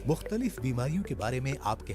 मुख्तलिफ बीमारियों के बारे में आपके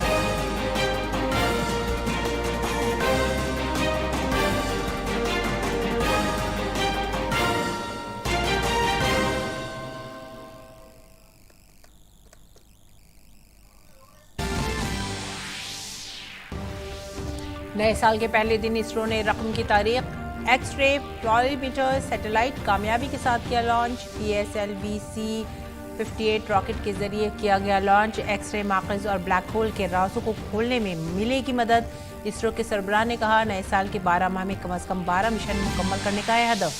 नए साल के पहले दिन इसरो ने रकम की तारीख एक्स-रे पोलरीमीटर सैटेलाइट कामयाबी के साथ किया लॉन्च। PSLV-C-58 रॉकेट के जरिए किया गया लॉन्च। एक्स-रे माखज़ और ब्लैक होल के राज़ों को खोलने में मिलेगी मदद। इसरो के सरबराह ने कहा, नए साल के 12 माह में कम से कम 12 मिशन मुकम्मल करने का है हदफ।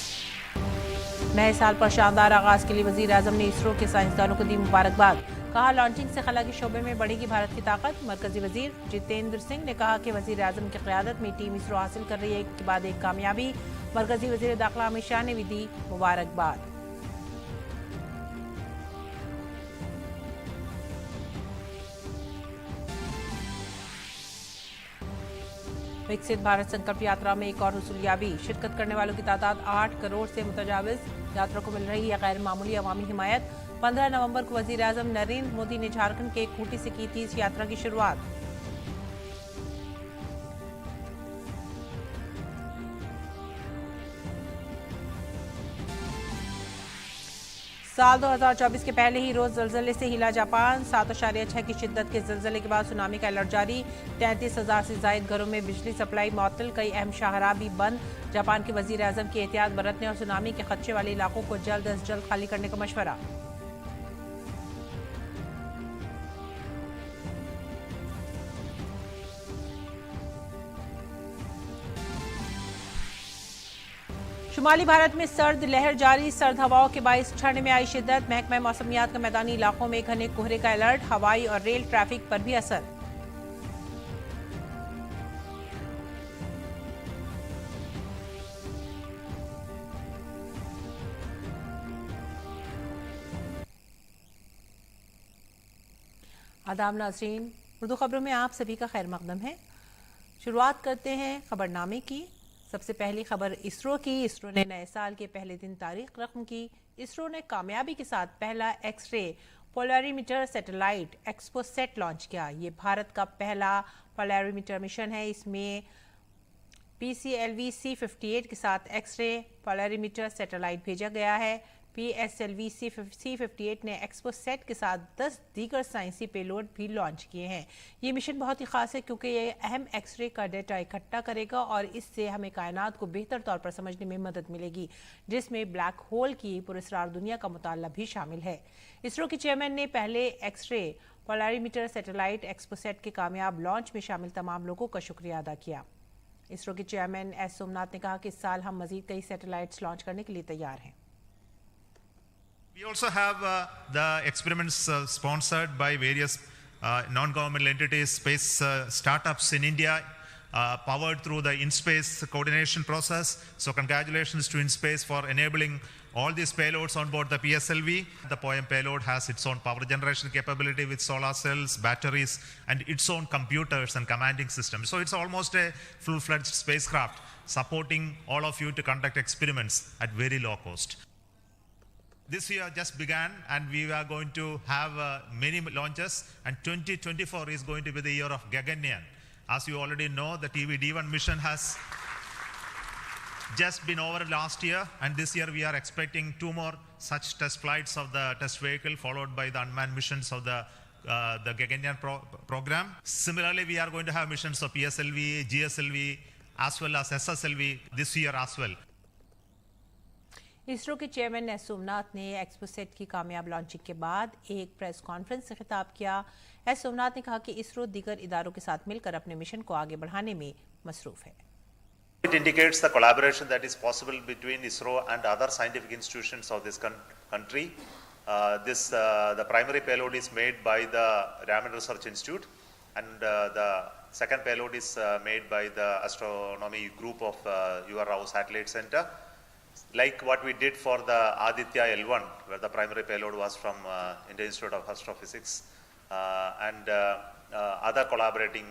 नए साल पर शानदार आगाज के लिए वज़ीर आज़म ने इसरो के साइंसदानों को दी मुबारकबाद। कहा, लॉन्चिंग से खला के शोबे में बढ़ेगी भारत की ताकत। मरकजी वजीर जितेंद्र सिंह ने कहा कि वजीर आजम की क़यादत में टीम इसरो हासिल कर रही है एक के बाद एक कामयाबी। मरकजी वजीर दाखिला अमित शाह ने भी दी मुबारकबाद। विकसित भारत संकल्प यात्रा में एक और हुसूलियाबी। शिरकत करने वालों की तादाद 8 करोड़ से मुतजाविज। यात्रा को मिल रही है गैर मामूली अवामी हिमायत। 15 नवंबर को वजीर आजम नरेंद्र मोदी ने झारखंड के खूंटी से की थी इस यात्रा की शुरुआत। साल 2024 के पहले ही रोज जलजले से हिला जापान। 7.6 की शिद्दत के जलजले के बाद सुनामी का अलर्ट जारी। 33,000 से जायद घरों में बिजली सप्लाई मअतल। कई अहम शाहराह भी बंद। जापान के वजीर आजम की एहतियात बरतने और सुनामी के खदशे वाले इलाकों को जल्द अज जल्द खाली करने का मशवरा। शुमाली भारत में सर्द लहर जारी। सर्द हवाओं के बाइस ठंड में आई शिद्दत। महकमा मौसमियात का मैदानी इलाकों में घने कोहरे का अलर्ट। हवाई और रेल ट्रैफिक पर भी असर। आदाब नाज़रीन, उर्दू खबरों में आप सभी का खैर मकदम है। शुरुआत करते हैं खबरनामे की। सबसे पहली खबर इसरो की। इसरो ने नए साल के पहले दिन तारीख रकम की। इसरो ने कामयाबी के साथ पहला X-ray polarimeter satellite XPoSat launch किया। ये भारत का पहला पोलरीमीटर मिशन है। इसमें PSLV-C-58 के साथ एक्स-रे पोलरीमीटर सैटेलाइट भेजा गया है। PSLV-C-58 ने एक्सपोसेट के साथ 10 दीगर साइंसी पेलोड भी लॉन्च किए हैं। ये मिशन बहुत ही खास है क्योंकि ये अहम एक्सरे का डेटा इकट्ठा करेगा और इससे हमें कायनात को बेहतर तौर पर समझने में मदद मिलेगी, जिसमें ब्लैक होल की पुरस्रार दुनिया का मुताला भी शामिल है। इसरो के चेयरमैन ने पहले एक्सरे पोलरीमीटर सैटेलाइट एक्सपोसेट के कामयाब लॉन्च में शामिल तमाम लोगों का शुक्रिया अदा किया। इसरो के चेयरमैन एस सोमनाथ ने कहा कि इस साल हम मजीद कई सैटेलाइट्स लॉन्च करने के लिए तैयार हैं। We also have the experiments sponsored by various non-governmental entities, space startups in India, powered through the InSpace coordination process. So congratulations to InSpace for enabling all these payloads on board the PSLV. The POEM payload has its own power generation capability with solar cells, batteries, and its own computers and commanding systems. So it's almost a full-fledged spacecraft supporting all of you to conduct experiments at very low cost. This year just began and we are going to have many launches, and 2024 is going to be the year of Gaganyaan. As you already know, the TVD-1 mission has just been over last year, and this year we are expecting 2 more such test flights of the test vehicle, followed by the unmanned missions of the Gaganyaan program. Similarly, we are going to have missions of PSLV, GSLV, as well as SSLV this year as well. ISRO के chairman S Somnath ने XPoSat की कामयाब launching के बाद एक press conference से खिताब किया। एस सोमनाथ ने कहा कि इसरो दीगर इदारों के साथ मिलकर अपने मिशन को आगे बढ़ाने में मसरूफ है। It indicates the collaboration that is possible between ISRO and other scientific institutions of this country. The primary payload is made by the Raman Research Institute, and the second payload is made by the astronomy group of UR Rao Satellite Center. Like what we did for the Aditya L1, where the primary payload was from Indian Institute of Astrophysics, and other collaborating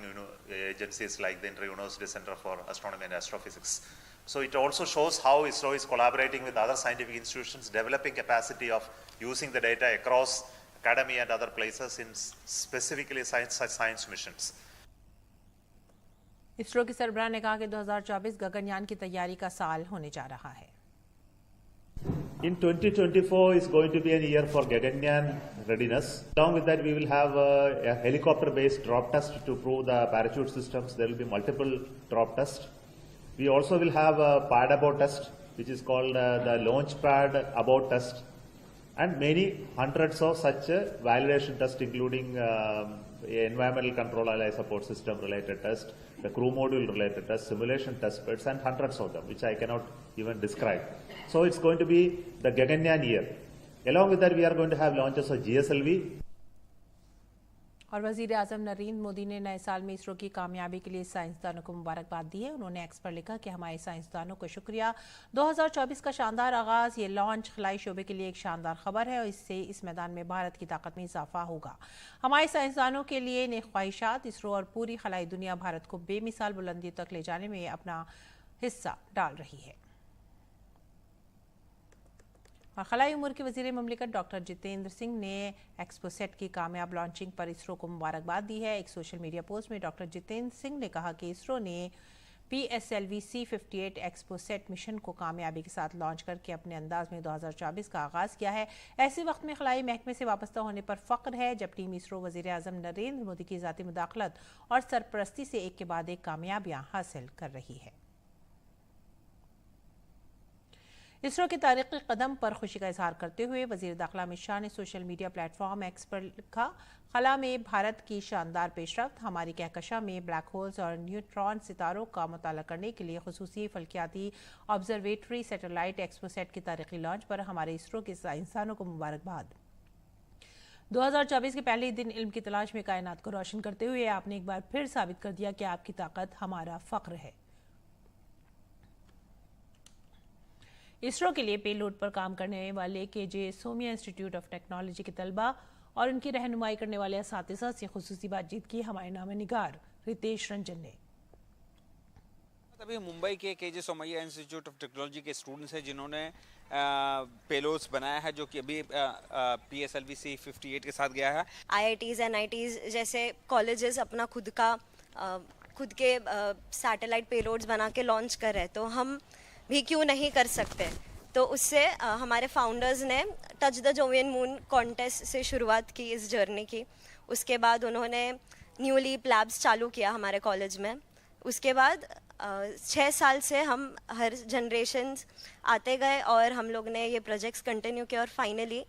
agencies like the Inter-University Center for Astronomy and Astrophysics. So it also shows how ISRO is collaborating with other scientific institutions, developing capacity of using the data across academy and other places in specifically science missions. ISRO के सरबराह ने कहा कि 2024 गगनयान की तैयारी का साल होने जा रहा है। In 2024 is going to be a year for Gaganyaan readiness. Along with that, we will have a helicopter-based drop test to prove the parachute systems. There will be multiple drop tests. We also will have a pad abort test, which is called the launch pad abort test, and many hundreds of such validation tests, including environmental control allied support system related test, the crew module related test, simulation test beds, and hundreds of them, which I cannot even describe. So it's going to be the Gaganyaan year. Along with that, we are going to have launches of GSLV. और वजीर आजम नरेंद्र मोदी ने नए साल में इसरो की कामयाबी के लिए साइंसदानों को मुबारकबाद दी है। उन्होंने एक्स पर लिखा कि हमारे साइंसदानों को शुक्रिया। 2024 का शानदार आगाज, ये लॉन्च खलाई शोबे के लिए एक शानदार खबर है और इससे इस मैदान में भारत की ताकत में इजाफा होगा। हमारे साइंसदानों के लिए नेक ख्वाहिशात। इसरो और पूरी खलाई दुनिया भारत को बेमिसाल बुलंदियों तक ले जाने में अपना हिस्सा डाल रही है। और खलाई उमूर के वजीर ममलिकत डॉक्टर जितेंद्र सिंह ने एक्सपोसेट की कामयाब लॉन्चिंग पर इसरो को मुबारकबाद दी है। एक सोशल मीडिया पोस्ट में डॉक्टर जितेंद्र सिंह ने कहा कि इसरो ने PSLV C58 एक्सपोसेट मिशन को कामयाबी के साथ लॉन्च करके अपने अंदाज में 2024 का आगाज किया है। ऐसे वक्त में खलाई महकमे से वाबस्ता होने पर फख्र है जब टीम इसरो वजीर आजम नरेंद्र मोदी की ज़ाती मुदाखलत और सरपरस्ती से एक के बाद एक कामयाबियाँ हासिल कर रही है। इसरो के तारीखी कदम पर खुशी का इजहार करते हुए वजीर दाखिला अमित शाह ने सोशल मीडिया प्लेटफॉर्म एक्स पर लिखा, खला में भारत की शानदार पेशरफ्त, हमारी कहकशा में ब्लैक होल्स और न्यूट्रॉन सितारों का मुताला करने के लिए खुसूसी फल्कियाती ऑब्जर्वेटरी सैटेलाइट एक्सपोसेट की तारीखी लॉन्च पर हमारे इसरो के साइंसदानों को मुबारकबाद। 2024 के पहले ही दिन इल्म की तलाश में कायनात को रोशन करते हुए आपने एक बार फिर साबित कर दिया कि आपकी ताकत हमारा फख्र है। इसरो के लिए पेलोड पर काम करने वाले KJ Somiya institute of technology के तलबा और उनकी रहनुमाई करने वाले असातिज़ा से खुसूसी बातचीत की हमारे नामे निगार रितेश रंजन ने। अभी मुंबई के KJ Somaiya institute of technology के स्टूडेंट्स हैं जिन्होंने पेलोड्स बनाया है जो कि अभी PSLV C58 के साथ गया है। IITs NITs जैसे कॉलेजेस अपना खुद के सैटेलाइट पेलोड्स बना के लॉन्च कर रहे हैं, तो हम भी क्यों नहीं कर सकते। तो उससे हमारे फाउंडर्स ने touch the Jovian moon contest से शुरुआत की इस जर्नी की। उसके बाद उन्होंने न्यू लीप लैब्स चालू किया हमारे कॉलेज में। उसके बाद 6 साल से हम हर जनरेशन आते गए और हम लोग ने ये प्रोजेक्ट्स कंटिन्यू किए और फाइनली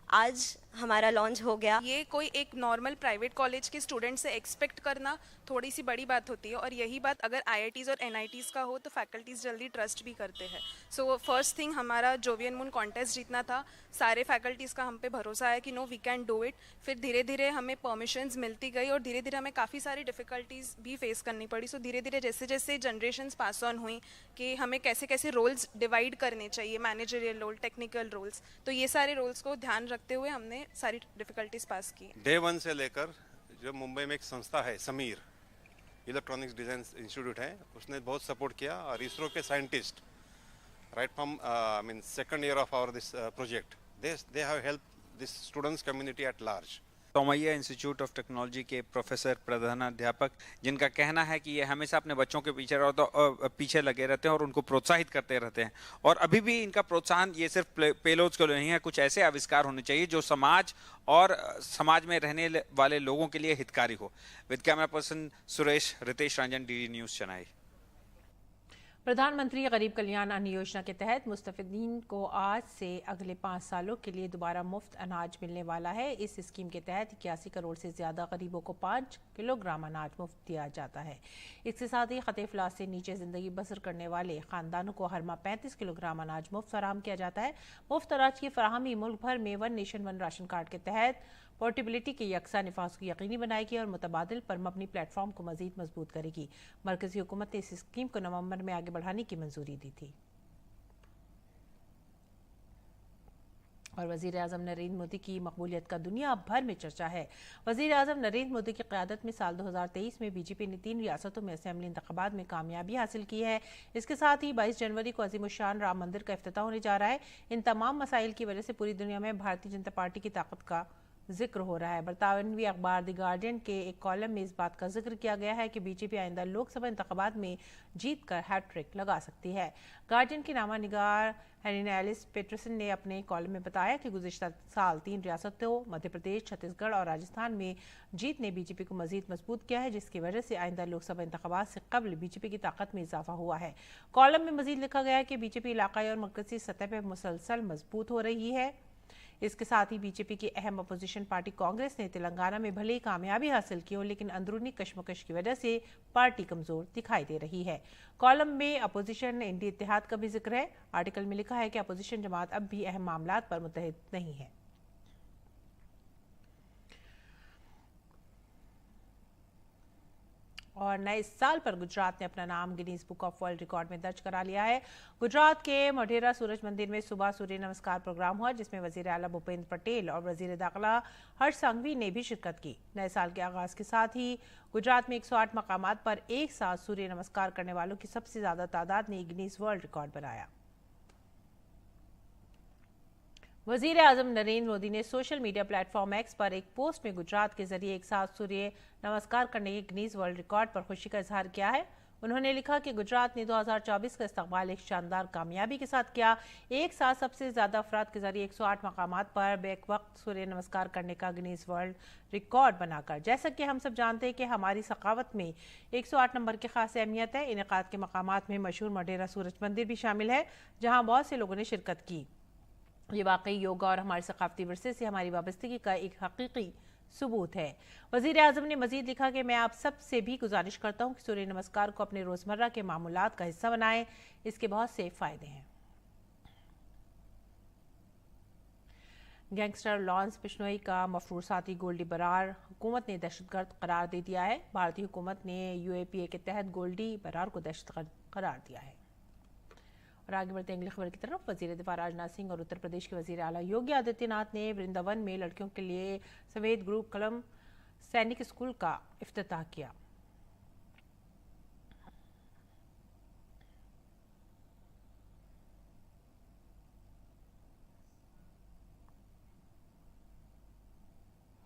आज हमारा लॉन्च हो गया। ये कोई एक नॉर्मल प्राइवेट कॉलेज के स्टूडेंट से एक्सपेक्ट करना थोड़ी सी बड़ी बात होती है और यही बात अगर IITs और NITs का हो तो फैकल्टीज जल्दी ट्रस्ट भी करते हैं। सो फर्स्ट थिंग हमारा जोवियन मून कॉन्टेस्ट जीतना था। सारे फैकल्टीज़ का हम पे भरोसा है कि no we can do it. फिर धीरे धीरे हमें परमिशंस मिलती गई और धीरे धीरे हमें काफ़ी सारी डिफ़िकल्टीज़ भी फेस करनी पड़ी। सो धीरे धीरे जैसे जैसे जनरेशन्स पास ऑन हुई कि हमें कैसे कैसे रोल्स डिवाइड करने चाहिए, मैनेजरियल रोल, टेक्निकल रोल्स, तो ये सारे रोल्स को ध्यान रखते हुए हमने सारी डिफिकल्टीज पास की। डे 1 से लेकर जो मुंबई में एक संस्था है समीर इलेक्ट्रॉनिक्स डिजाइन इंस्टीट्यूट है, उसने बहुत सपोर्ट किया और इसरो के scientist right from second year of our this project they have help this students community at large. Somaiya institute of technology के प्रोफेसर प्रधानाध्यापक जिनका कहना है कि ये हमेशा अपने बच्चों के पीछे लगे रहते हैं और उनको प्रोत्साहित करते रहते हैं और अभी भी इनका प्रोत्साहन ये सिर्फ पेलोड्स को नहीं है, कुछ ऐसे आविष्कार होने चाहिए जो समाज और समाज में रहने वाले लोगों के लिए हितकारी हो। With camera person Suresh, Ritesh Ranjan, DD news Chennai. प्रधानमंत्री गरीब कल्याण अन्न योजना के तहत मुस्तफिदीन को आज से अगले 5 सालों के लिए दोबारा मुफ्त अनाज मिलने वाला है। इस स्कीम के तहत 81 करोड़ से ज़्यादा गरीबों को 5 किलोग्राम अनाज मुफ्त दिया जाता है। इसके साथ ही खते इफलास से नीचे ज़िंदगी बसर करने वाले ख़ानदानों को हर माह 35 किलोग्राम अनाज मुफ्त फराहम किया जाता है। मुफ्त अनाज की फराहमी मुल्क भर में one nation one ration card के तहत पोर्टेबिलिटी के यकसा निफाज को यकीनी बनाएगी और मुतबादिल पर मबनी प्लेटफॉर्म को मजीद मजबूत करेगी। मरकजी हुकूमत ने इस स्कीम को नवंबर में आगे बढ़ाने की मंजूरी दी थी। और वज़ीर आज़म नरेंद्र मोदी की मकबूलियत का दुनिया भर में चर्चा है। वज़ीर आज़म नरेंद्र मोदी की क़यादत में साल 2023 में बीजेपी ने 3 रियासतों में असेंबली इंतखाबात में कामयाबी हासिल की है। इसके साथ ही 22 जनवरी को अज़ीमुश्शान राम मंदिर का इफ्तिताह होने जा रहा है। इन तमाम मसाइल की वजह से पूरी दुनिया में भारतीय जनता पार्टी की ताकत का जिक्र हो रहा है। बरतानवी अखबार द गार्डियन के एक कॉलम में इस बात का जिक्र किया गया है कि बीजेपी आइंदा लोकसभा इंतखाबात में जीत कर हैट्रिक लगा सकती है। गार्डियन की नामा निगार हेरिनेलिस पेटरसन ने अपने कॉलम में बताया कि गुज़िश्ता साल 3 रियासतों मध्य प्रदेश, छत्तीसगढ़ और राजस्थान में जीत ने बीजेपी को मजीद मजबूत किया है, जिसकी वजह से आइंदा लोकसभा इंतखाबात से कबल बीजेपी की ताकत में इजाफा हुआ है। कॉलम में मजीद लिखा गया है कि बीजेपी इलाकाई और मरकजी सतह पर मुसलसल मजबूत हो रही है। इसके साथ ही बीजेपी की अहम अपोजिशन पार्टी कांग्रेस ने तेलंगाना में भले ही कामयाबी हासिल की हो, लेकिन अंदरूनी कशमकश की वजह से पार्टी कमजोर दिखाई दे रही है। कॉलम में अपोजिशन इंडी इत्तेहाद का भी जिक्र है। आर्टिकल में लिखा है कि अपोजिशन जमात अब भी अहम मामलात पर मुत्तहिद नहीं है। और नए साल पर गुजरात ने अपना नाम Guinness book of world record में दर्ज करा लिया है। गुजरात के मोढेरा सूरज मंदिर में सुबह सूर्य नमस्कार प्रोग्राम हुआ, जिसमें वजीर आला भूपेंद्र पटेल और वजीर दाखिला हर्ष संघवी ने भी शिरकत की। नए साल के आगाज के साथ ही गुजरात में 108 मकामात पर एक साथ सूर्य नमस्कार करने वालों की सबसे ज्यादा तादाद ने गिनीज वर्ल्ड रिकॉर्ड बनाया। वजीर आजम नरेंद्र मोदी ने सोशल मीडिया प्लेटफॉर्म एक्स पर एक पोस्ट में गुजरात के जरिए एक साथ सूर्य नमस्कार करने के गिनीज वर्ल्ड रिकॉर्ड पर खुशी का इजहार किया है। उन्होंने लिखा कि गुजरात ने 2024 का इस्तकबाल एक शानदार कामयाबी के साथ किया। एक साथ सबसे ज्यादा अफराद के जरिए 108 मकामात पर बेक वक्त सूर्य नमस्कार करने का गिनीज वर्ल्ड रिकॉर्ड बनाकर। जैसा कि हम सब जानते हैं कि हमारी सकावत में 108 नंबर की खास अहमियत है। इनेकाद के मकामात में मशहूर मोढेरा सूरज मंदिर भी शामिल है, जहाँ बहुत से लोगों ने शिरकत की। ये वाकई योगा और हमारे सकाफती विरसे से हमारी वाबस्तगी का एक हकीकी सबूत है। वजीर आजम ने मजीद लिखा कि मैं आप सब से भी गुजारिश करता हूँ कि सूर्य नमस्कार को अपने रोजमर्रा के मामूलात का हिस्सा बनाएं। इसके बहुत से फायदे हैं। गैंगस्टर लॉरेंस बिश्नोई का मफरूर साथी गोल्डी बरार हुकूमत ने दहशतगर्द करार दे दिया है। भारतीय हुकूमत ने UAPA के तहत गोल्डी बरार को दहशतगर्द करार दिया है। और आगे बढ़ते अगली खबर की तरफ। वजीर दिफा राजनाथ सिंह और उत्तर प्रदेश के वजीर आला योगी आदित्यनाथ ने वृंदावन में लड़कियों के लिए सफेद ग्रुप कलम सैनिक स्कूल का इफ्तिताह किया।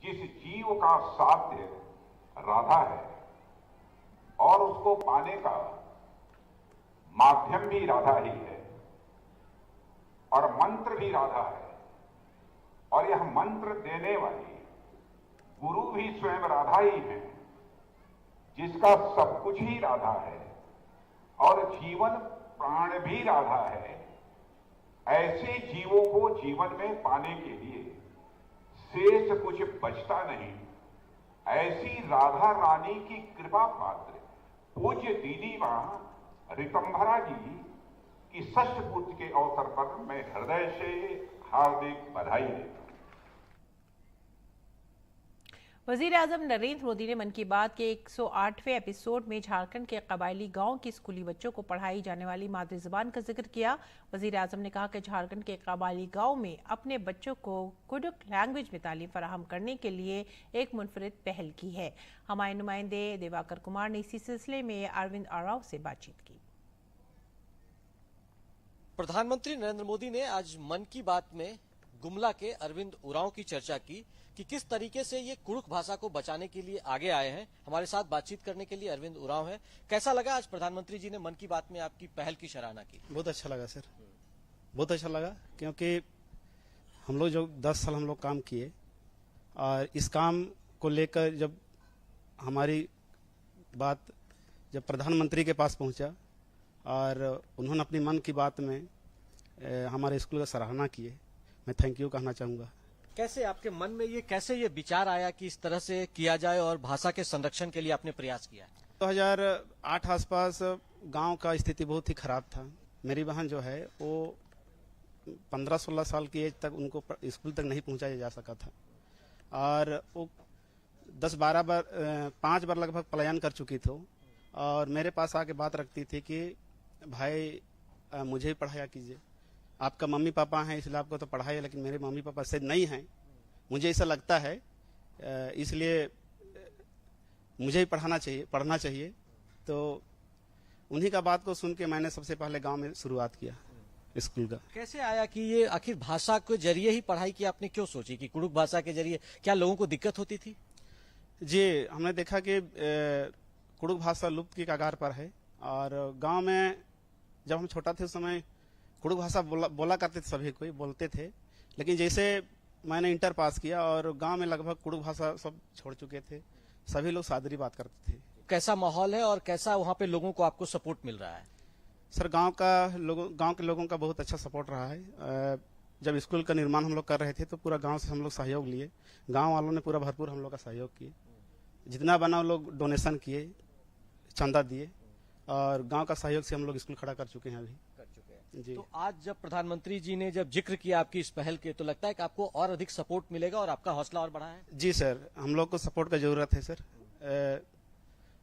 जिस जीव का साध्य राधा है और उसको पाने का माध्यम भी राधा ही है और मंत्र भी राधा है, और यह मंत्र देने वाली गुरु भी स्वयं राधा ही है, जिसका सब कुछ ही राधा है और जीवन प्राण भी राधा है। ऐसे जीवों को जीवन में पाने के लिए शेष कुछ बचता नहीं। ऐसी राधा रानी की कृपा पात्र पूज्य दीदी मां रितंभरा जी की षष्ठ पूर्ति के अवसर पर मैं हृदय से हार्दिक बधाई देता हूं। वजीर आजम नरेंद्र मोदी ने मन की बात के 108वें एपिसोड में झारखंड के कबायली गांव के स्कूली बच्चों को पढ़ाई जाने वाली मादरी जुबान का जिक्र किया। वजीर आजम ने कहा कि झारखंड के कबायली गांव में अपने बच्चों को कुडुख लैंग्वेज में तालीम फराहम करने के लिए एक मुनफरिद पहल की है। हमारे नुमाइंदे दिवाकर कुमार ने इसी सिलसिले में अरविंद आराव से बातचीत की। प्रधानमंत्री नरेंद्र मोदी ने आज मन की बात में गुमला के अरविंद उरांव की चर्चा की कि किस तरीके से ये कुड़ुख भाषा को बचाने के लिए आगे आए हैं। हमारे साथ बातचीत करने के लिए अरविंद उरांव है। कैसा लगा आज प्रधानमंत्री जी ने मन की बात में आपकी पहल की सराहना की? बहुत अच्छा लगा सर, बहुत अच्छा लगा, क्योंकि हम लोग जो 10 साल हम लोग काम किए और इस काम को लेकर जब हमारी बात जब प्रधानमंत्री के पास पहुंचा और उन्होंने अपनी मन की बात में हमारे स्कूल का सराहना किए, मैं थैंक यू कहना चाहूँगा। कैसे आपके मन में कैसे ये विचार आया कि इस तरह से किया जाए और भाषा के संरक्षण के लिए आपने प्रयास किया? 2008 आसपास गांव का स्थिति बहुत ही खराब था। मेरी बहन जो है वो 15-16 साल की एज तक उनको स्कूल तक नहीं पहुंचाया जा सका था और वो 10-12 बार 5 बार लगभग पलायन कर चुकी थी और मेरे पास आके बात रखती थी कि भाई मुझे ही पढ़ाया कीजिए, आपका मम्मी पापा हैं इसलिए आपको तो पढ़ाया, लेकिन मेरे मम्मी पापा से नहीं हैं, मुझे ऐसा लगता है इसलिए मुझे ही पढ़ना चाहिए। तो उन्हीं का बात को सुन के मैंने सबसे पहले गांव में शुरुआत किया स्कूल का। कैसे आया कि ये आखिर भाषा के जरिए ही पढ़ाई की आपने क्यों सोची कि कुड़ुक भाषा के जरिए क्या लोगों को दिक्कत होती थी? जी, हमने देखा कि कुड़ुक भाषा लुप्त की कगार पर है और गांव में जब हम छोटा थे उस समय कुड़ुक भाषा बोला करते थे, सभी कोई बोलते थे, लेकिन जैसे मैंने इंटर पास किया और गांव में लगभग कुड़ुक भाषा सब छोड़ चुके थे, सभी लोग सादरी बात करते थे। कैसा माहौल है और कैसा वहाँ पे लोगों को आपको सपोर्ट मिल रहा है? सर, गांव के लोगों का बहुत अच्छा सपोर्ट रहा है। जब स्कूल का निर्माण हम लोग कर रहे थे तो पूरा गांव से हम लोग सहयोग लिए, गांव वालों ने पूरा भरपूर हम लोग का सहयोग किए, जितना बना वो लोग डोनेशन किए, चंदा दिए और गांव का सहयोग से हम लोग स्कूल खड़ा कर चुके हैं अभी। जी। तो आज जब प्रधानमंत्री जी ने जब जिक्र किया आपकी इस पहल के, तो लगता है कि आपको और अधिक सपोर्ट मिलेगा और आपका हौसला और बढ़ा है? जी सर, हम लोग को सपोर्ट का जरूरत है सर।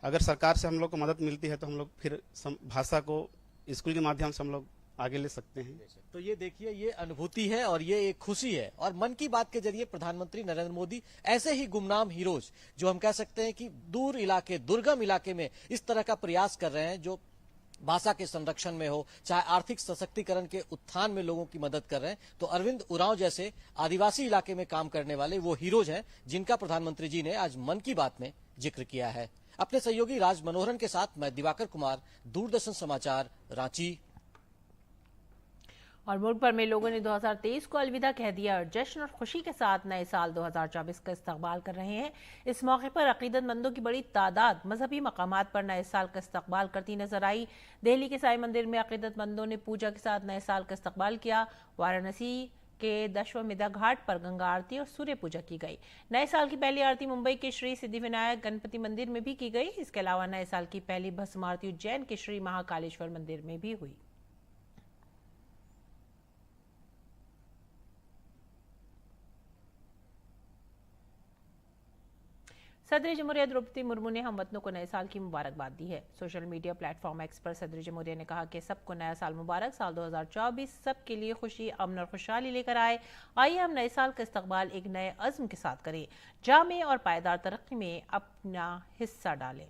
अगर सरकार से हम लोग को मदद मिलती है तो हम लोग फिर भाषा को स्कूल के माध्यम से हम लोग आगे ले सकते हैं। तो ये देखिए, ये अनुभूति है और ये एक खुशी है। और मन की बात के जरिए प्रधानमंत्री नरेंद्र मोदी ऐसे ही गुमनाम हीरोज, जो हम कह सकते हैं कि दूर इलाके, दुर्गम इलाके में इस तरह का प्रयास कर रहे हैं, जो भाषा के संरक्षण में हो, चाहे आर्थिक सशक्तिकरण के उत्थान में लोगों की मदद कर रहे हैं, तो अरविंद उरांव जैसे आदिवासी इलाके में काम करने वाले वो हीरोज हैं जिनका प्रधानमंत्री जी ने आज मन की बात में जिक्र किया है। अपने सहयोगी राज मनोहरन के साथ मैं दिवाकर कुमार, दूरदर्शन समाचार, रांची। और मुल्क भर में लोगों ने 2023 को अलविदा कह दिया और जश्न और खुशी के साथ नए साल 2024 का इस्तकबाल कर रहे हैं। इस मौके पर अकीदतमंदों की बड़ी तादाद मजहबी मकामात पर नए साल का इस्तकबाल करती नजर आई। दिल्ली के साई मंदिर में अकीदतमंदों ने पूजा के साथ नए साल का इस्तकबाल किया। वाराणसी के दशवमेधा घाट पर गंगा आरती और सूर्य पूजा की गई। नए साल की पहली आरती मुंबई के श्री सिद्धिविनायक गणपति मंदिर में भी की गई। इसके अलावा नए साल की पहली भस्म आरती उज्जैन के श्री महाकालेश्वर मंदिर में भी हुई। सदर जमहूरिया द्रौपदी मुर्मू ने हमवतनों को नए साल की मुबारकबाद दी है। सोशल मीडिया प्लेटफॉर्म एक्स पर सदर जमहूरिया ने कहा कि सबको नया साल मुबारक। साल 2024 सबके लिए खुशी, अमन और खुशहाली लेकर आए। आइए हम नए साल का इस्तकबाल एक नए अज़्म के साथ करें, जामे और पायदार तरक्की में अपना हिस्सा डालें।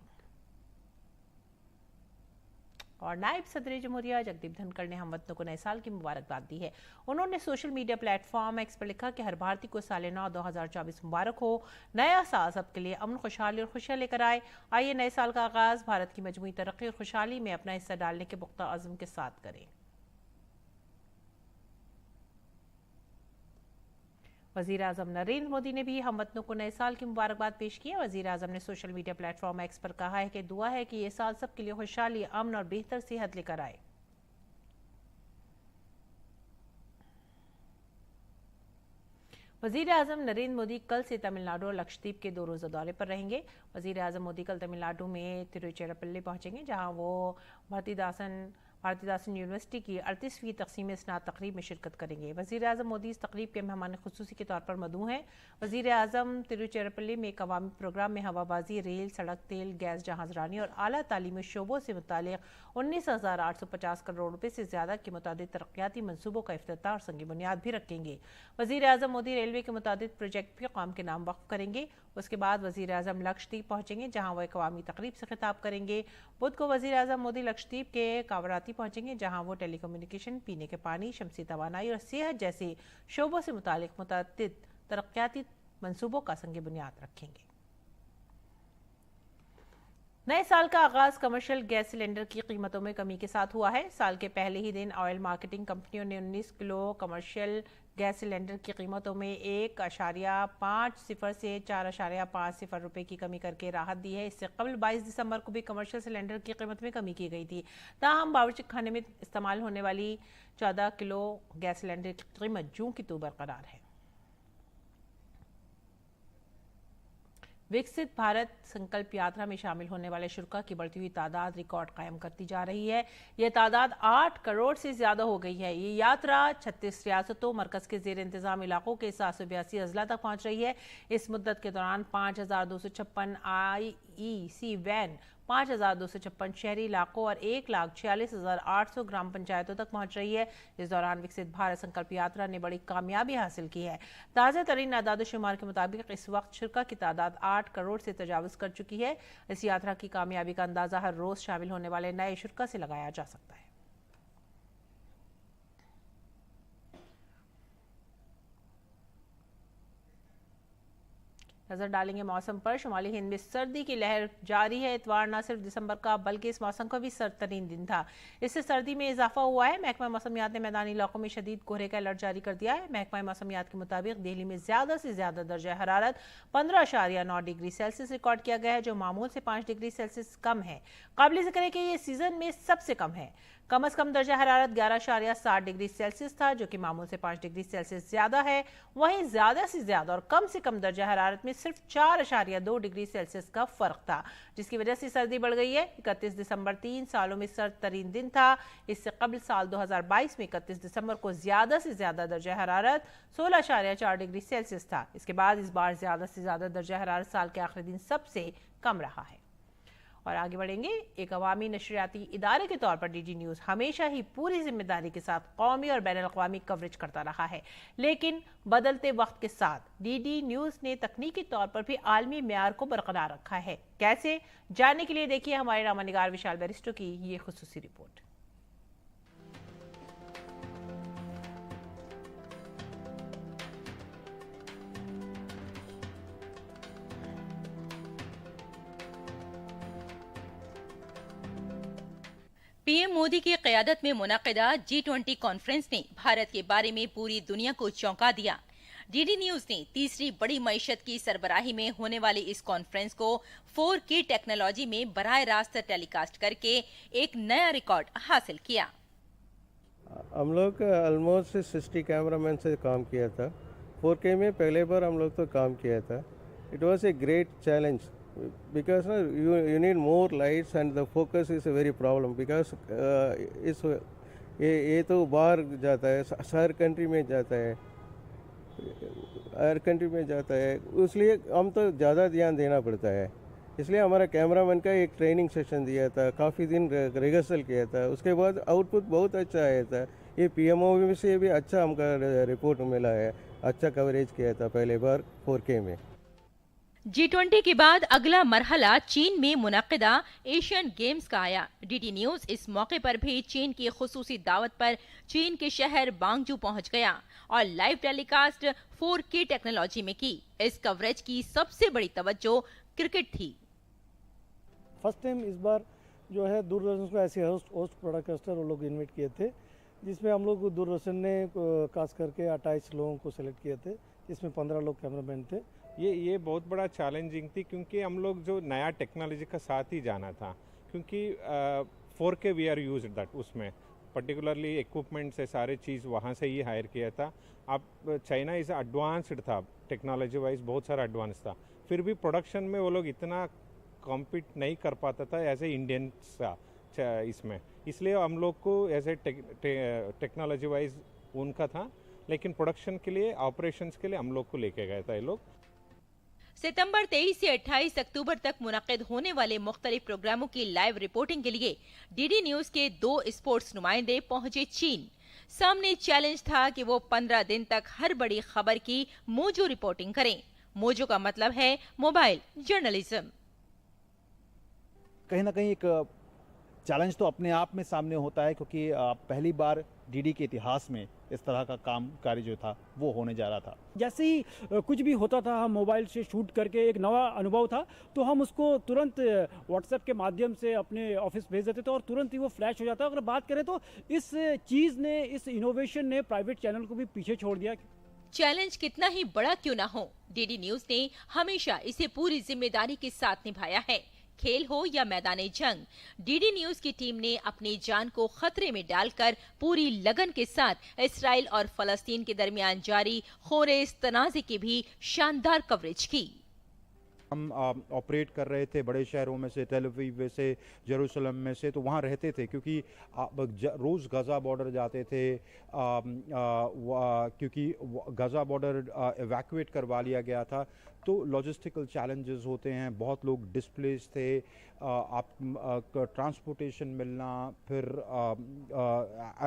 और नायब सदर जमहूरिया जगदीप धनखड़ ने हमवतनों को नए साल की मुबारकबाद दी है। उन्होंने सोशल मीडिया प्लेटफॉर्म एक्स पर लिखा कि हर भारतीय को साल नौ 2024 मुबारक हो। नया साल सबके लिए अमन, खुशहाली और खुशियाँ लेकर आए। आइए नए साल का आगाज़ भारत की मजमूई तरक्की और खुशहाली में अपना हिस्सा डालने के पुख्ता अज़्म के साथ करें। वज़ीर आज़म नरेंद्र मोदी ने भी हमवतनों को नए साल की मुबारकबाद पेश की है। वज़ीर आज़म ने सोशल मीडिया प्लेटफॉर्म एक्स पर कहा है कि दुआ है कि ये साल सबके लिए खुशहाली, अमन और बेहतर सेहत लेकर आए। वज़ीर आज़म नरेंद्र मोदी कल से तमिलनाडु और लक्षद्वीप के 2 रोज़ा दौरे पर रहेंगे। वज़ीर आज़म मोदी कल तमिलनाडु में तिरुचिरापल्ली पहुंचेंगे, जहां वो भारतीदासन यूनिवर्सिटी की 38वीं तक़सीम स्नात तकरीब में शिरकत करेंगे। वज़ीर आज़म मोदी इस तकरीब के मेहमान ख़ुसूसी के तौर पर मदऊ हैं। वज़ीर आज़म तिरुचिरापल्ली में एक अवामी प्रोग्राम में हवाबाजी, रेल, सड़क, तेल, गैस जहाज़रानी और आला तालीमी शोबों से मुतालिक 19,850 करोड़ रुपये से ज़्यादा के मुतादिद तरक्याती मनसूबों का इफ्तिताह और संगी बुनियाद भी रखेंगे। वज़ीर आज़म मोदी रेलवे के मुतादिद प्रोजेक्ट भी कौम के नाम वक्फ करेंगे। उसके बाद वज़ीर आज़म लक्षद्वीप पहुँचेंगे, जहाँ वो एक अवामी तकरीब से खिताब करेंगे। बुध को वज़ीर आज़म मोदी लक्षद्वीप के कावराती पहुँचेंगे, जहाँ वो टेलीकम्युनिकेशन, पीने के पानी, शमसी तवानाई और सेहत जैसे शोबों से मुतालिक मुतअद्दिद तरक्याती मनसूबों का संगी बुनियाद रखेंगे। नए साल का आगाज कमर्शियल गैस सिलेंडर की कीमतों में कमी के साथ हुआ है। साल के पहले ही दिन ऑयल मार्केटिंग कंपनियों ने 19 किलो कमर्शियल गैस सिलेंडर की कीमतों में 1.50 से 4.50 रुपए की कमी करके राहत दी है। इससे कबल 22 दिसंबर को भी कमर्शियल सिलेंडर की कीमत में कमी की गई थी। ताहम बावर्ची खाने में इस्तेमाल होने वाली 14 किलो गैस सिलेंडर की कीमत जूं की तो बरकरार है। विकसित भारत संकल्प यात्रा में शामिल होने वाले शुरा की बढ़ती हुई तादाद रिकॉर्ड कायम करती जा रही है। यह तादाद 8 करोड़ से ज्यादा हो गई है। ये यात्रा 36 रियासतों, मरकज के जेर इंतजाम इलाकों के 782 अजला तक पहुंच रही है। इस मुद्दत के दौरान 5,256 IEC वैन, 5,256 शहरी इलाकों और 1,46,800 ग्राम पंचायतों तक पहुंच रही है। इस दौरान विकसित भारत संकल्प यात्रा ने बड़ी कामयाबी हासिल की है। ताज़ा तरीन आदाद-ओ-शुमार के मुताबिक इस वक्त शुरा की तादाद 8 करोड़ से तजावुज़ कर चुकी है। इस यात्रा की कामयाबी का अंदाज़ा हर रोज़ शामिल होने वाले नए शुरा से लगाया जा सकता है। नजर डालेंगे मौसम पर। शुमाली हिंद में सर्दी की लहर जारी है। इतवार न सिर्फ दिसंबर का बल्कि इस मौसम का भी सर्दतरीन दिन था। इससे सर्दी में इजाफा हुआ है। महकमा मौसमियात ने मैदानी इलाकों में शदीद कोहरे का अलर्ट जारी कर दिया है। महकमा मौसमियात के मुताबिक दिल्ली में ज्यादा से ज्यादा दर्जा हरारत 15.9 डिग्री सेल्सियस रिकॉर्ड किया गया है, जो मामूल से 5 डिग्री सेल्सियस कम है। काबिल जिक्र है कि ये सीजन में सबसे कम है। कम से कम दर्जा हरारत 11.7 डिग्री सेल्सियस था, जो कि मामूल से 5 डिग्री सेल्सियस ज्यादा है। वहीं ज्यादा से ज्यादा और कम से कम दर्जा हरारत में सिर्फ 4.2 डिग्री सेल्सियस का फर्क था, जिसकी वजह से सर्दी बढ़ गई है। 31 दिसंबर 3 सालों में सर्द तरीन दिन था। इससे कबल साल 2022 में 31 दिसंबर को ज्यादा से ज्यादा दर्जा हरारत 16.4 डिग्री सेल्सियस था। इसके बाद इस बार ज्यादा से ज्यादा दर्जा हरारत साल के आखिरी दिन सबसे कम रहा है। और आगे बढ़ेंगे। एक अवामी नशरियाती इदारे के तौर पर डीडी न्यूज़ हमेशा ही पूरी जिम्मेदारी के साथ कौमी और बैनुल-अक़वामी कवरेज करता रहा है, लेकिन बदलते वक्त के साथ डीडी न्यूज़ ने तकनीकी तौर पर भी आलमी मेयार को बरकरार रखा है। कैसे, जानने के लिए देखिए हमारे नामानिगार विशाल बैरिस्टो की ये खुसूसी रिपोर्ट। पीएम मोदी की क़यादत में मुनक़िदा G20 कॉन्फ्रेंस ने भारत के बारे में पूरी दुनिया को चौंका दिया। डीडी न्यूज़ ने तीसरी बड़ी मईशत की सरबराही में होने वाली इस कॉन्फ्रेंस को 4K टेक्नोलॉजी में बराह रास्त टेलीकास्ट करके एक नया रिकॉर्ड हासिल किया। हम लोग ऑलमोस्ट 60 कैमरामैन से काम किया था। 4K में पहले बार हम लोग तो काम किया था। It was a great challenge because you need more lights and the focus is a very problem because इस ये तो बाहर जाता है, हर कंट्री में जाता है, हर कंट्री में जाता है, इसलिए हम तो ज़्यादा ध्यान देना पड़ता है। इसलिए हमारा कैमरामैन का एक ट्रेनिंग सेशन दिया था, काफ़ी दिन रिहर्सल किया था, उसके बाद आउटपुट बहुत अच्छा आया था। ये पीएमओ में से भी अच्छा हमका रिपोर्ट मिला है, अच्छा कवरेज किया था पहले बार 4K में। G20 के बाद अगला मरहला चीन में मुनक़िदा एशियन गेम्स का आया। डीडी न्यूज़ इस मौके पर भी चीन की खुसूसी दावत पर चीन के शहर बांगजू पहुंच गया और लाइव टेलीकास्ट 4K टेक्नोलॉजी में की। इस कवरेज की सबसे बड़ी तवज्जो क्रिकेट थी। फर्स्ट टाइम इस बार जो है दूरदर्शन को ऐसे होस्ट ब्रॉडकास्टर वो लोग इन्वाइट किए थे, जिसमें हम लोग दूरदर्शन ने खास करके 28 लोगों को सिलेक्ट किए थे, जिसमें 15 लोग कैमरामैन थे। ये बहुत बड़ा चैलेंजिंग थी, क्योंकि हम लोग जो नया टेक्नोलॉजी का साथ ही जाना था, क्योंकि 4K we are use that, उसमें पर्टिकुलरली इक्विपमेंट से सारे चीज़ वहाँ से ही हायर किया था। अब चाइना इज़ एडवांस्ड था टेक्नोलॉजी वाइज, बहुत सारा एडवांस था, फिर भी प्रोडक्शन में वो लोग इतना कॉम्पीट नहीं कर पाता था एज ए इंडियन सा इसमें, इसलिए हम लोग को एज ए टेक्नोलॉजी वाइज उनका था, लेकिन प्रोडक्शन के लिए, ऑपरेशंस के लिए हम लोग को लेके गए थे ये लोग। सितंबर 23 से 28 अक्टूबर तक मुनक़िद होने वाले मुख्तलिफ प्रोग्रामों की लाइव रिपोर्टिंग के लिए डीडी न्यूज़ के 2 स्पोर्ट्स नुमाइंदे पहुंचे चीन। सामने चैलेंज था कि वो 15 दिन तक हर बड़ी खबर की मोजो रिपोर्टिंग करें। मोजो का मतलब है मोबाइल जर्नलिज्म। कहीं ना कहीं एक चैलेंज तो अपने आप में सामने होता है, क्योंकि पहली बार डीडी के इतिहास में इस तरह का काम कार्य जो था वो होने जा रहा था। जैसे ही कुछ भी होता था, हम मोबाइल से शूट करके, एक नया अनुभव था, तो हम उसको तुरंत व्हाट्सएप के माध्यम से अपने ऑफिस भेज देते थे और तुरंत ही वो फ्लैश हो जाता। अगर बात करें तो इस चीज़ ने, इस इनोवेशन ने प्राइवेट चैनल को भी पीछे छोड़ दिया। चैलेंज कितना ही बड़ा क्यों ना हो, डीडी न्यूज़ ने हमेशा इसे पूरी जिम्मेदारी के साथ निभाया है। खेल हो या मैदाने जंग, डीडी न्यूज़ की टीम ने अपनी जान को खतरे में डालकर पूरी लगन के साथ इसराइल और फलस्तीन के दरमियान जारी खोरेज तनाज़े की भी शानदार कवरेज की। हम ऑपरेट कर रहे थे बड़े शहरों में से, तेल अवीव में से, जेरूसलम में से, तो वहाँ रहते थे, क्योंकि रोज़ गज़ा बॉर्डर जाते थे, क्योंकि गज़ा बॉर्डर एवैक्यूएट करवा लिया गया था, तो लॉजिस्टिकल चैलेंजेस होते हैं, बहुत लोग डिस्प्लेस थे, आप ट्रांसपोर्टेशन मिलना, फिर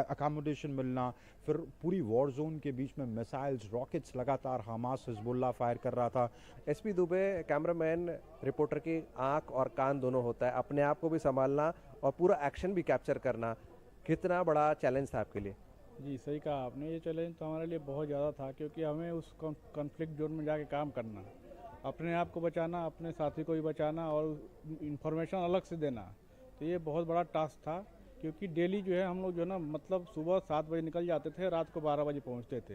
अकोमोडेशन मिलना, फिर पूरी वॉर जोन के बीच में मिसाइल्स, रॉकेट्स लगातार हमास हिजबुल्लाह फायर कर रहा था। एसपी दुबे कैमरामैन रिपोर्टर की आंख और कान दोनों होता है, अपने आप को भी संभालना और पूरा एक्शन भी कैप्चर करना कितना बड़ा चैलेंज था आपके लिए? जी सही कहा आपने, ये चैलेंज तो हमारे लिए बहुत ज़्यादा था, क्योंकि हमें उस कॉन्फ्लिक्ट जोन में जाके काम करना, अपने आप को बचाना, अपने साथी को भी बचाना और इंफॉर्मेशन अलग से देना, तो ये बहुत बड़ा टास्क था। क्योंकि डेली जो है हम लोग जो है ना मतलब सुबह 7 बजे निकल जाते थे, रात को 12 बजे पहुंचते थे।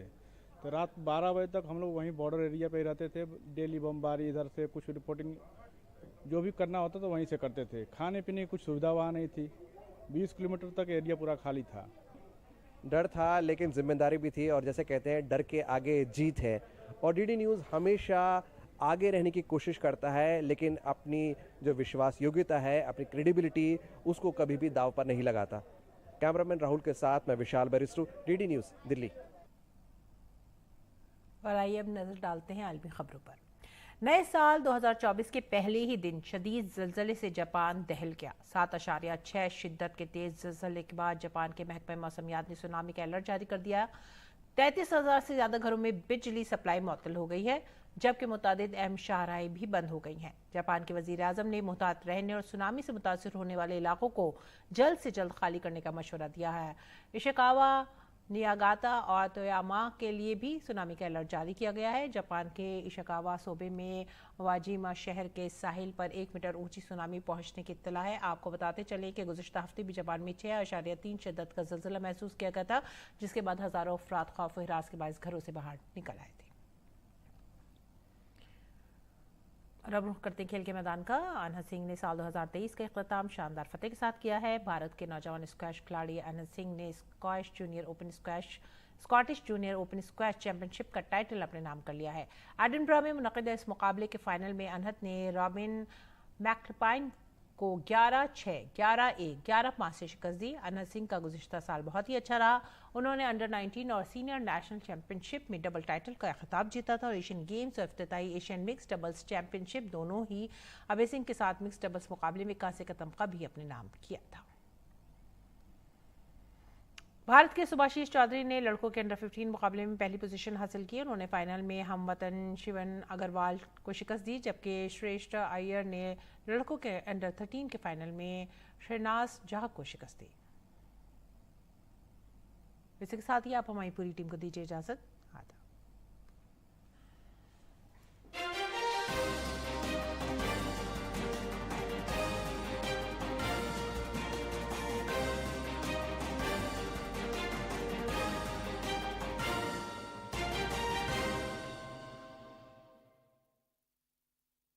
तो रात 12 बजे तक हम लोग वहीं बॉर्डर एरिया पे रहते थे। डेली बमबारी, इधर से कुछ रिपोर्टिंग जो भी करना होता था वहीं से करते थे। खाने पीने की कुछ सुविधा वहाँ नहीं थी। 20 किलोमीटर तक एरिया पूरा खाली था। डर था लेकिन जिम्मेदारी भी थी, और जैसे कहते हैं डर के आगे जीत है। और डीडी न्यूज़ हमेशा आगे रहने की कोशिश करता है, लेकिन अपनी जो विश्वास योग्यता है, अपनी क्रेडिबिलिटी, उसको कभी भी दाव पर नहीं लगाता। कैमरामैन राहुल के साथ मैं विशाल बैरिस्टो, डीडी न्यूज़ दिल्ली। और आइए अब नजर डालते हैं आलमी खबरों पर। नए साल 2024 के पहले ही दिन शदीद ज़लज़ले से जापान दहल गया। 7.6 शिद्दत के तेज ज़लज़ले के बाद जापान के महकमे मौसमियात ने सुनामी का अलर्ट जारी कर दिया। 33,000 से ज़्यादा घरों में बिजली सप्लाई मुअत्तल हो गई है, जबकि मुतादिद अहम शाहराहें भी बंद हो गई हैं। जापान के वज़ीर आज़म ने मुहतात रहने और सुनामी से मुतासर होने वाले इलाकों को जल्द से जल्द खाली करने का मशवरा दिया है। इशिकावा, नियागाता और तोयामा के लिए भी सुनामी का अलर्ट जारी किया गया है। जापान के इशिकावा सूबे में वाजिमा शहर के साहिल पर 1 मीटर ऊंची सुनामी पहुंचने की इत्तला है। आपको बताते चले कि गुज़िश्ता हफ्ते भी जापान में 6.3 शिद्दत का ज़लज़ला महसूस किया गया था, जिसके बाद हज़ारों अफराद खौफ और हिरास के बायस घरों से बाहर निकल आए थे। और अब रुख करते खेल के मैदान का। अनहद सिंह ने साल 2023 का इख्तिताम शानदार फतेह के साथ किया है। भारत के नौजवान स्क्वैश खिलाड़ी अनहद सिंह ने Scottish junior open squash championship का टाइटल अपने नाम कर लिया है। एडिनबरा में मुनक़िद इस मुकाबले के फाइनल में अनहद ने रॉबिन मैकलपाइन को 11-6, 11-1, 11-5 से शिकस्त दी। अनहद सिंह का गुज़िश्ता साल बहुत ही अच्छा रहा। उन्होंने अंडर 19 और सीनियर नेशनल चैंपियनशिप में डबल टाइटल का खिताब जीता था और एशियन गेम्स और इफ्तिताई एशियन मिक्स डबल्स चैंपियनशिप दोनों ही अभय सिंह के साथ मिक्स डबल्स मुकाबले में कांसे का तमगा भी अपने नाम किया था। भारत के सुभाशीष चौधरी ने लड़कों के अंडर 15 मुकाबले में पहली पोजीशन हासिल की। उन्होंने फाइनल में हमवतन शिवन अग्रवाल को शिकस्त दी, जबकि श्रेष्ठ अय्यर ने लड़कों के अंडर 13 के फाइनल में शहनाज जहाँ को शिकस्त दी। इसी के साथ ही आप हमारी पूरी टीम को दीजिए इजाजत।